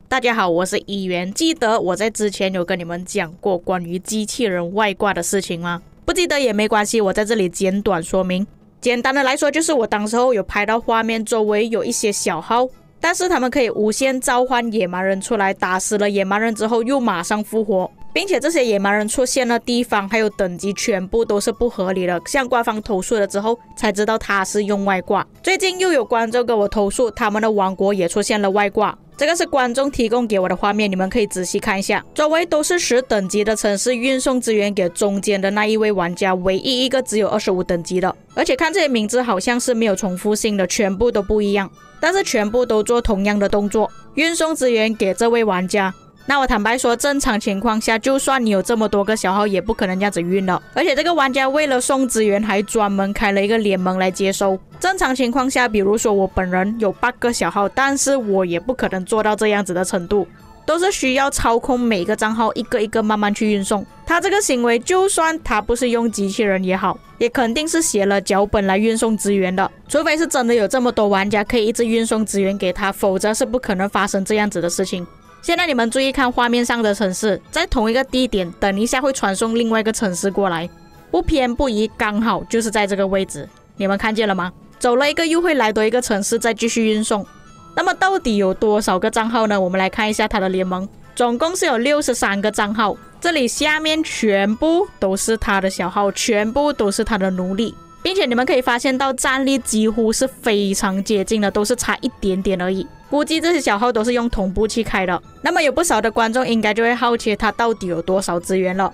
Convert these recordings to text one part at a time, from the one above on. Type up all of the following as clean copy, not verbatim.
大家好，我是议员。记得我在之前有跟你们讲过关于机器人外挂的事情吗？不记得也没关系，我在这里简短说明。简单的来说，就是我当时候有拍到画面周围有一些小号，但是他们可以无限召唤野蛮人出来，打死了野蛮人之后又马上复活，并且这些野蛮人出现的地方还有等级全部都是不合理的，向官方投诉了之后才知道他是用外挂。最近又有观众跟我投诉他们的王国也出现了外挂，这个是观众提供给我的画面，你们可以仔细看一下，周围都是10等级的城市运送资源给中间的那一位玩家，唯一一个只有25等级的，而且看这些名字好像是没有重复性的，全部都不一样，但是全部都做同样的动作，运送资源给这位玩家。那我坦白说，正常情况下，就算你有这么多个小号，也不可能这样子运的。而且这个玩家为了送资源，还专门开了一个联盟来接收。正常情况下，比如说我本人有8个小号，但是我也不可能做到这样子的程度，都是需要操控每个账号一个一个慢慢去运送。他这个行为，就算他不是用机器人也好，也肯定是写了脚本来运送资源的，除非是真的有这么多玩家可以一直运送资源给他，否则是不可能发生这样子的事情。现在你们注意看画面上的城市，在同一个地点，等一下会传送另外一个城市过来，不偏不倚，刚好就是在这个位置，你们看见了吗？走了一个又会来多一个城市，再继续运送。那么到底有多少个账号呢？我们来看一下它的联盟，总共是有63个账号，这里下面全部都是他的小号，全部都是他的奴隶，并且你们可以发现到战力几乎是非常接近的，都是差一点点而已。估计这些小号都是用同步器开的。那么有不少的观众应该就会好奇它到底有多少资源了。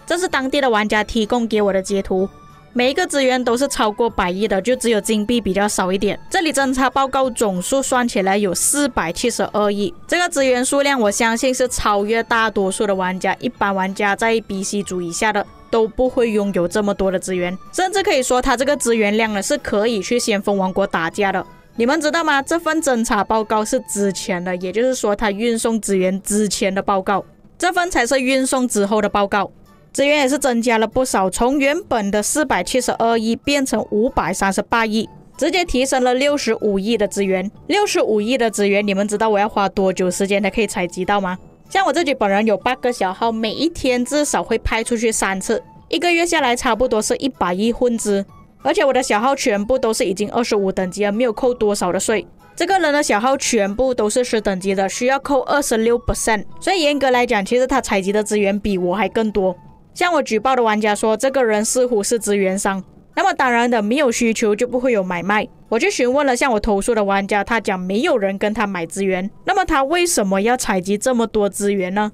这是当地的玩家提供给我的截图，每一个资源都是超过100亿的，就只有金币比较少一点。这里侦查报告总数算起来有472亿，这个资源数量我相信是超越大多数的玩家，一般玩家在 BC 组以下的都不会拥有这么多的资源，甚至可以说它这个资源量呢是可以去先锋王国打架的。你们知道吗？这份侦查报告是之前的，也就是说它运送资源之前的报告，这份才是运送之后的报告。资源也是增加了不少，从原本的472亿变成538亿，直接提升了65亿的资源。65亿的资源，你们知道我要花多久时间才可以采集到吗？像我自己本人有8个小号，每一天至少会派出去3次，一个月下来差不多是100亿混资。而且我的小号全部都是已经25等级了，没有扣多少的税。这个人的小号全部都是10等级的，需要扣26%，所以严格来讲，其实他采集的资源比我还更多。像我举报的玩家说，这个人似乎是资源商。那么当然的，没有需求就不会有买卖。我去询问了向我投诉的玩家，他讲没有人跟他买资源，那么他为什么要采集这么多资源呢？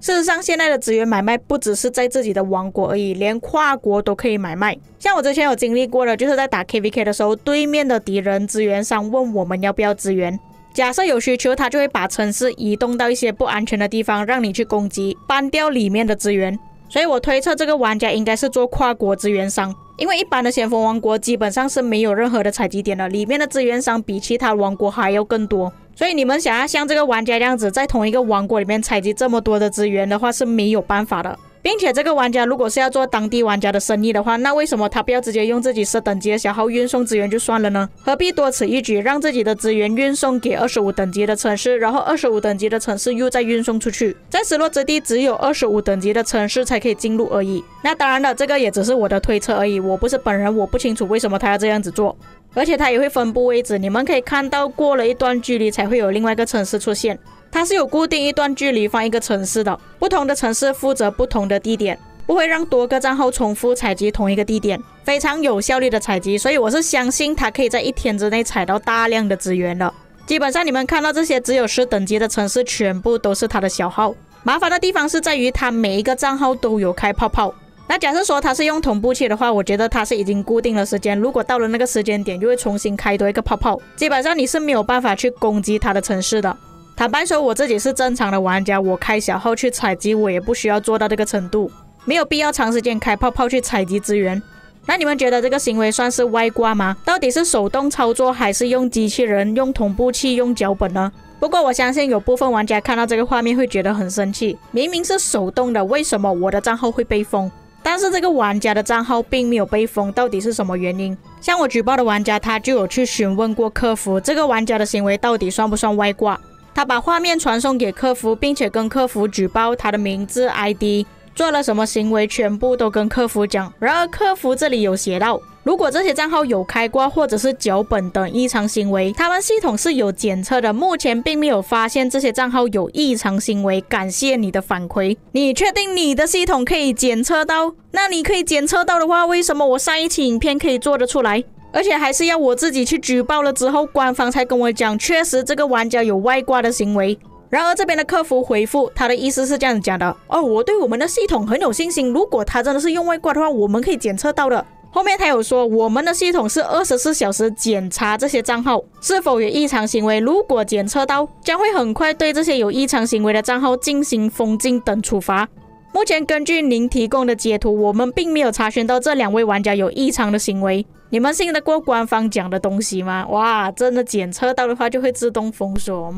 事实上，现在的资源买卖不只是在自己的王国而已，连跨国都可以买卖。像我之前有经历过的，就是在打 KVK 的时候，对面的敌人资源商问我们要不要资源，假设有需求，他就会把城市移动到一些不安全的地方，让你去攻击，搬掉里面的资源。所以我推测这个玩家应该是做跨国资源商，因为一般的先锋王国基本上是没有任何的采集点的，里面的资源商比其他王国还要更多。所以你们想要像这个玩家这样子在同一个王国里面采集这么多的资源的话是没有办法的。并且这个玩家如果是要做当地玩家的生意的话，那为什么他不要直接用自己10等级的小号运送资源就算了呢？何必多此一举，让自己的资源运送给25等级的城市，然后25等级的城市又再运送出去，在失落之地只有25等级的城市才可以进入而已。那当然了，这个也只是我的推测而已，我不是本人，我不清楚为什么他要这样子做。而且它也会分布位置，你们可以看到过了一段距离才会有另外一个城市出现，它是有固定一段距离放一个城市的，不同的城市负责不同的地点，不会让多个账号重复采集同一个地点，非常有效率的采集，所以我是相信它可以在1天之内采到大量的资源的。基本上你们看到这些只有10等级的城市全部都是它的小号，麻烦的地方是在于它每一个账号都有开泡泡。那假设说它是用同步器的话，我觉得它是已经固定了时间，如果到了那个时间点就会重新开多一个泡泡，基本上你是没有办法去攻击它的城市的。坦白说，我自己是正常的玩家，我开小号去采集我也不需要做到这个程度，没有必要长时间开泡泡去采集资源。那你们觉得这个行为算是外挂吗？到底是手动操作还是用机器人、用同步器、用脚本呢？不过我相信有部分玩家看到这个画面会觉得很生气，明明是手动的，为什么我的账号会被封？但是这个玩家的账号并没有被封，到底是什么原因？像我举报的玩家，他就有去询问过客服，这个玩家的行为到底算不算外挂？他把画面传送给客服，并且跟客服举报他的名字、ID， 做了什么行为，全部都跟客服讲。然而客服这里有写到，如果这些账号有开挂或者是脚本等异常行为，他们系统是有检测的，目前并没有发现这些账号有异常行为。感谢你的反馈。你确定你的系统可以检测到？那你可以检测到的话，为什么我上一期影片可以做得出来？而且还是要我自己去举报了之后，官方才跟我讲，确实这个玩家有外挂的行为。然而这边的客服回复，他的意思是这样子讲的：我对我们的系统很有信心，如果他真的是用外挂的话，我们可以检测到的。后面他有说，我们的系统是24小时检查这些账号是否有异常行为，如果检测到，将会很快对这些有异常行为的账号进行封禁等处罚。目前根据您提供的截图，我们并没有查询到这2位玩家有异常的行为。你们信得过官方讲的东西吗？哇，真的检测到的话就会自动封锁。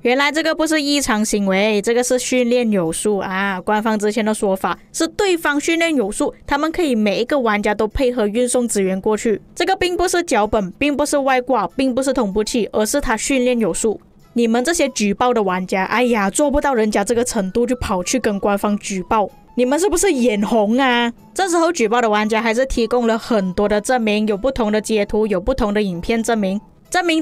原来这个不是异常行为，这个是训练有素啊！官方之前的说法是对方训练有素，他们可以每一个玩家都配合运送资源过去。这个并不是脚本，并不是外挂，并不是同步器，而是他训练有素。你们这些举报的玩家，做不到人家这个程度就跑去跟官方举报，你们是不是眼红啊？这时候举报的玩家还是提供了很多的证明，有不同的截图，有不同的影片证明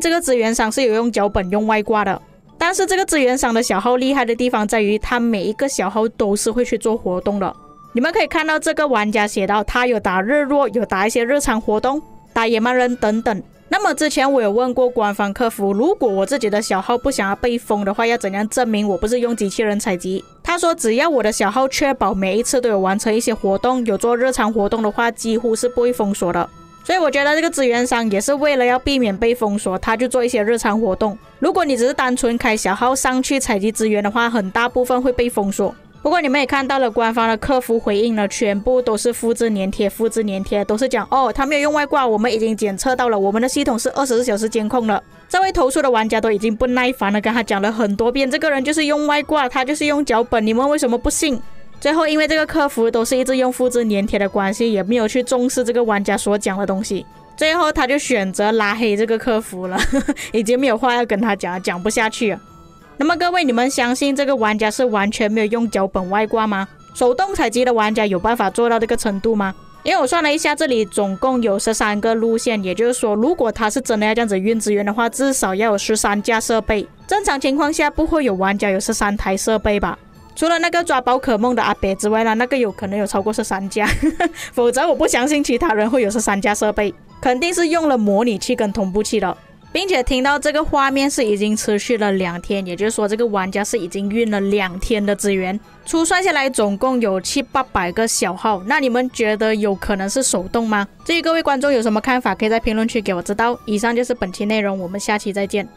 这个资源商是有用脚本用外挂的。但是这个资源商的小号厉害的地方在于，他每一个小号都是会去做活动的。你们可以看到这个玩家写到，他有打日落，有打一些日常活动，打野蛮人等等。那么之前我有问过官方客服，如果我自己的小号不想要被封的话，要怎样证明我不是用机器人采集？他说只要我的小号确保每一次都有完成一些活动，有做日常活动的话，几乎是不会封锁的。所以我觉得这个资源商也是为了要避免被封锁，他就做一些日常活动。如果你只是单纯开小号上去采集资源的话，很大部分会被封锁。不过你们也看到了，官方的客服回应呢，全部都是复制粘贴，都是讲他没有用外挂，我们已经检测到了，我们的系统是24小时监控了。这位投诉的玩家都已经不耐烦了，跟他讲了很多遍，这个人就是用外挂，他就是用脚本，你们为什么不信？最后因为这个客服都是一直用复制粘贴的关系，也没有去重视这个玩家所讲的东西，最后他就选择拉黑这个客服了已经没有话要跟他讲，讲不下去了。那么各位，你们相信这个玩家是完全没有用脚本外挂吗？手动采集的玩家有办法做到这个程度吗？因为我算了一下，这里总共有13个路线，也就是说如果他是真的要这样子运资源的话，至少要有13架设备。正常情况下不会有玩家有13台设备吧，除了那个抓宝可梦的阿北之外呢，那个有可能有超过13架否则我不相信其他人会有13架设备，肯定是用了模拟器跟同步器的。并且听到这个画面是已经持续了2天，也就是说这个玩家是已经运了2天的资源，初算下来总共有700-800个小号。那你们觉得有可能是手动吗？至于各位观众有什么看法，可以在评论区给我知道。以上就是本期内容，我们下期再见。